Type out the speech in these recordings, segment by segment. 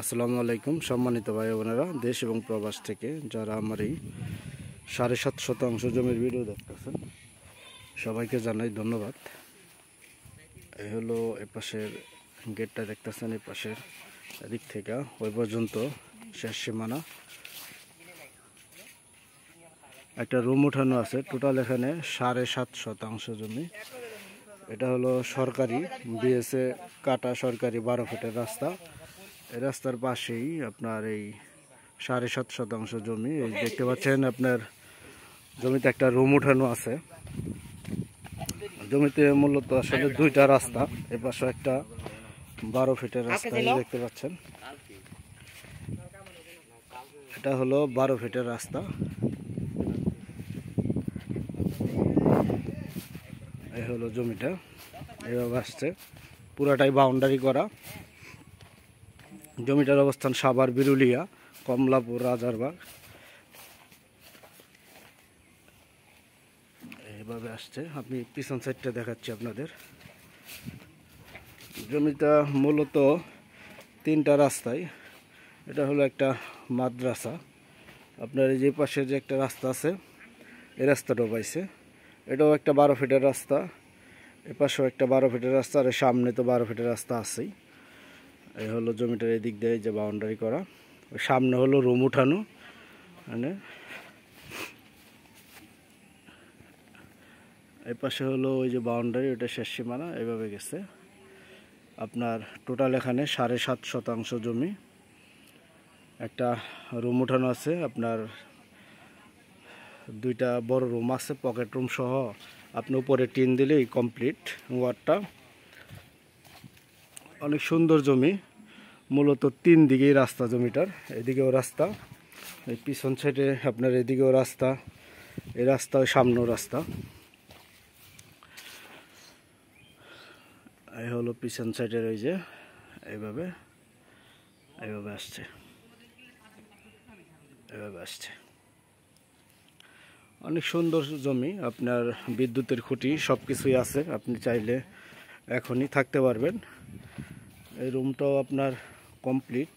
আসসালামু আলাইকুম সম্মানিত ভাই বোনেরা, দেশ এবং প্রবাস থেকে যারা আমার এই 7.5 শতাংশ জমির ভিডিও দেখতেছেন, সবাইকে জানাই ধন্যবাদ। এই হলো এপাশের গেটটা দেখতেছেন, এই পাশের দিক থেকে ওই পর্যন্ত শেষ সীমানা। একটা রুম উঠানো আছে। টোটাল এখানে 7.5 শতাংশ জমি। এটা হলো সরকারি বিএসএ কাটা সরকারি 12 ফিটের রাস্তা। এই রাস্তার পাশেই আপনার এই 7.5 শতাংশ জমি। এই দেখতে পাচ্ছেন আপনার জমিতে একটা রুম উঠানো আছে। জমিতে মূলত আসলে দুইটা রাস্তা, এ পাশে একটা 12 ফিটের রাস্তা দেখতে পাচ্ছেন। এটা হলো 12 ফিটের রাস্তা। এই হলো জমিটা, এইভাবে আসছে, পুরাটাই বাউন্ডারি করা। জমিটার অবস্থান সাভার, বিরুলিয়া, কমলাপুর, রাজারবাগ। এইভাবে আসছে। আমি পিছন সাইডটা দেখাচ্ছি আপনাদের। জমিটা মূলত তিনটা রাস্তায়। এটা হলো একটা মাদ্রাসা। আপনার এই যে পাশে যে একটা রাস্তা আছে, এই রাস্তাটাও পাইছে। এটাও একটা 12 ফিটের রাস্তা। এ পাশেও একটা 12 ফিটের রাস্তা, আর সামনে তো 12 ফিটের রাস্তা আছেই। এই হলো জমিটার এদিক দিয়ে যে বাউন্ডারি করা। সামনে হলো রুম উঠানো, মানে এই পাশে হলো ওই যে বাউন্ডারি, ওটা শেষ সীমানা। এইভাবে গেছে। আপনার টোটাল এখানে 7.5 শতাংশ জমি। একটা রুম উঠানো আছে, আপনার দুইটা বড় রুম আছে, পকেট রুম সহ। আপনি উপরে টিন দিলেই কমপ্লিট ওয়ার্ডটা। অনেক সুন্দর জমি। মূলত তিন দিকেই রাস্তা জমিটার। এদিকেও রাস্তা, এই পিছন সাইডে আপনার এদিকেও রাস্তা, এই রাস্তা, ওই সামনেও রাস্তা। এই হলো পিছন সাইডের ওই যে এইভাবে এইভাবে আসছে, এভাবে আসছে। অনেক সুন্দর জমি। আপনার বিদ্যুতের খুঁটি সব কিছুই আছে। আপনি চাইলে এখনই থাকতে পারবেন। এই রুমটাও আপনার কমপ্লিট।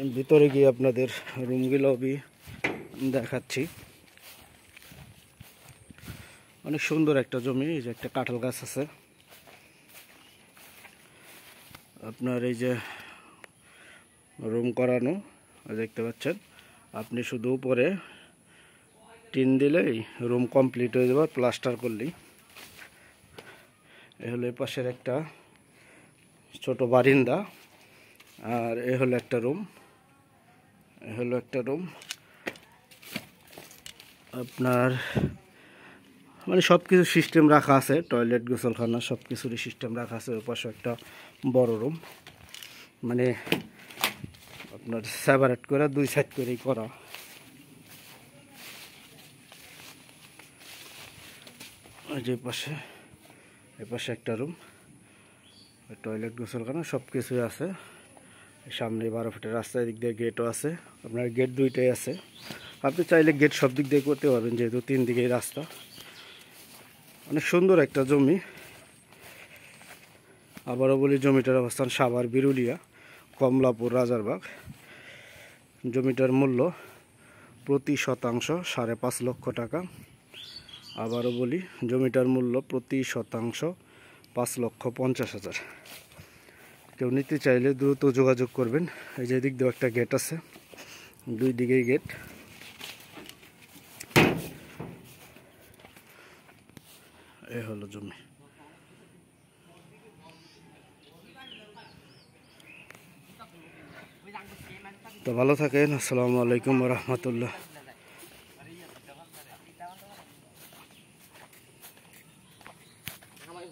আমি ভিতরে গিয়ে আপনাদের রুমগুলো দেখাচ্ছি। অনেক সুন্দর একটা জমি। এই যে একটা কাঁঠাল গাছ আছে। আপনার এই যে রুম করানো দেখতে পাচ্ছেন। আপনি শুধু উপরে টিন দিলেই রুম কমপ্লিট হয়ে যাবে, প্লাস্টার করলেই। এ হলো এই পাশের একটা ছোট বারিন্দা, আর এ হলো একটা রুম। এ হলো একটা রুম। আপনার মানে সব কিছু সিস্টেম রাখা আছে, টয়লেট, গোসলখানা সব কিছুরই সিস্টেম রাখা আছে। ওই পাশে একটা বড় রুম, মানে আপনার সেপারেট করে দুই সাইড করেই করা। যে পাশে, এ পাশে একটা রুম, টয়লেট, গোসলখানা সব কিছুই আছে। সামনে 12 ফিটের রাস্তা, এদিক দিয়ে গেটও আছে। আপনার গেট দুইটাই আছে। আপনি চাইলে গেট সব দিক দিয়ে করতে পারবেন, যেহেতু তিন দিকেই রাস্তা। অনেক সুন্দর একটা জমি। আবারও বলি, জমিটার অবস্থান সাভার, বিরুলিয়া, কমলাপুর, রাজারবাগ। জমিটার মূল্য প্রতি শতাংশ 5.5 লক্ষ টাকা। আবারও বলি, জমিটার মূল্য প্রতি শতাংশ 5,50,000। কেউ নিতে চাইলে দ্রুত যোগাযোগ করবেন। এই যে দিক দিয়ে একটা গেট আছে, দুই দিকেই গেট। এই হলো জমি। তো ভালো থাকেন। আসসালামু আলাইকুম ওয়া রাহমাতুল্লাহ। আমার